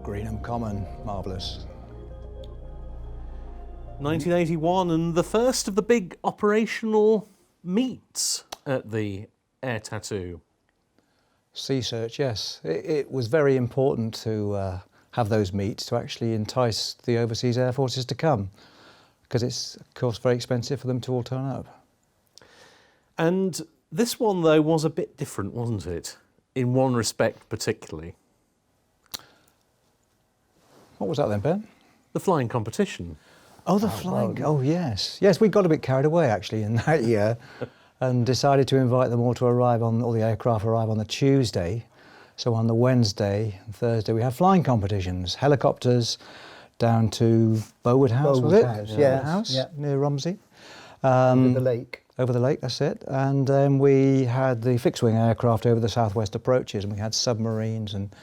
Greenham Common, marvellous. 1981, and the first of the big operational meets at the Air Tattoo. Sea Search, yes. It was very important to have those meets to actually entice the overseas air forces to come, because it's, of course, very expensive for them to all turn up. And this one, though, was a bit different, wasn't it? In one respect, particularly. What was that then, Ben? The flying competition. Oh, the flying. Oh, yes. Yes, we got a bit carried away, actually, in that year and decided to invite them all to arrive on, all the aircraft arrive on the Tuesday. So on the Wednesday and Thursday, we had flying competitions, helicopters down to Bowood House, was it? House, yes. House, yeah. near Romsey. Over the lake. Over the lake, that's it. And then we had the fixed-wing aircraft over the southwest approaches, and we had submarines and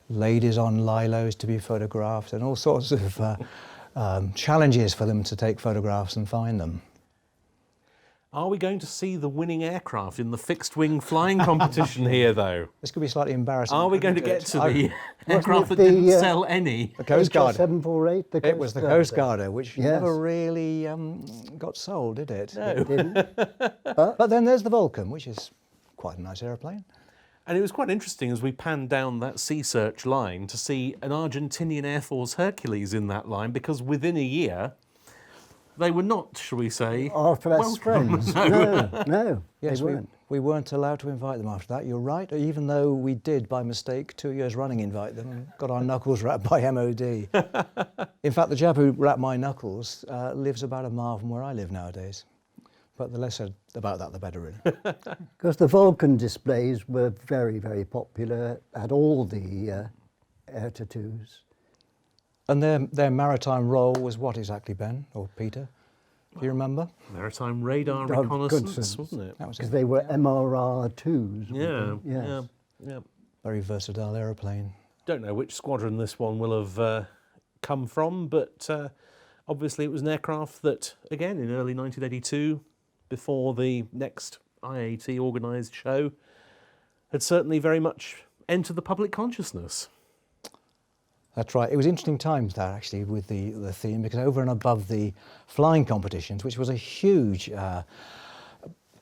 ladies on lilos to be photographed and all sorts of challenges for them to take photographs and find them. Are we going to see the winning aircraft in the fixed-wing flying competition here, though? This could be slightly embarrassing. Are we going to get to the aircraft that didn't sell any? The Coast Guard. 748, It was the Coast Guarder, which Yes. never really got sold, did it? No. It didn't. But then there's the Vulcan, which is quite a nice aeroplane. And it was quite interesting as we panned down that Sea Search line to see an Argentinian Air Force Hercules in that line, because within a year, they were not, shall we say, Our best friends. No, Yes, they weren't. we weren't allowed to invite them after that, you're right, even though we did, by mistake, 2 years running invite them and got our knuckles wrapped by MOD. In fact, the chap who wrapped my knuckles lives about a mile from where I live nowadays. But the less said about that, the better, really. Because the Vulcan displays were very, very popular at all the air tattoos. And their maritime role was what exactly, Ben or Peter? Do you remember? Maritime radar Reconnaissance. reconnaissance, wasn't it? That was Because it. they were MRR2s. Yeah, Yes. yeah. Very versatile aeroplane. Don't know which squadron this one will have come from, but obviously it was an aircraft that, again, in early 1982, before the next IAT organised show, had certainly very much entered the public consciousness. That's right. It was interesting times, that, actually, with the theme, because over and above the flying competitions, which was a huge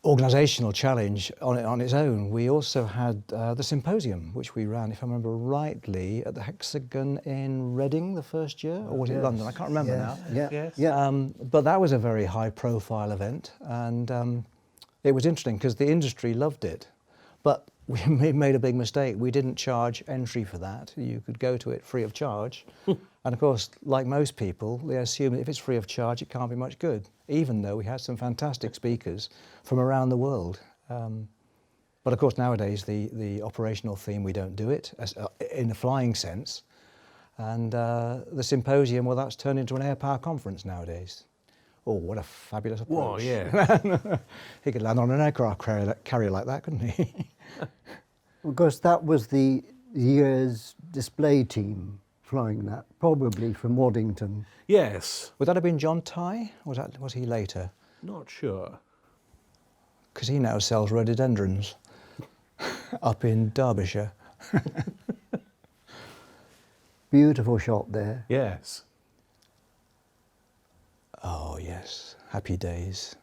organisational challenge on its own, we also had the symposium, which we ran, if I remember rightly, at the Hexagon in Reading the first year, or was it London? I can't remember now. Yeah, Yes. yeah. But that was a very high-profile event, and it was interesting because the industry loved it. But we made a big mistake. We didn't charge entry for that. You could go to it free of charge. And of course, like most people, they assume that if it's free of charge, it can't be much good, even though we had some fantastic speakers from around the world. But of course, nowadays, the operational theme, we don't do it in the flying sense. And the symposium, well, that's turned into an air power conference nowadays. Oh, what a fabulous approach. Well, yeah. He could land on an aircraft carrier like that, couldn't he? Because that was the year's display team flying that, probably from Waddington. Yes. Would that have been John Tye, or was he later? Not sure. Because he now sells rhododendrons up in Derbyshire. Beautiful shot there. Yes. Oh, yes. Happy days.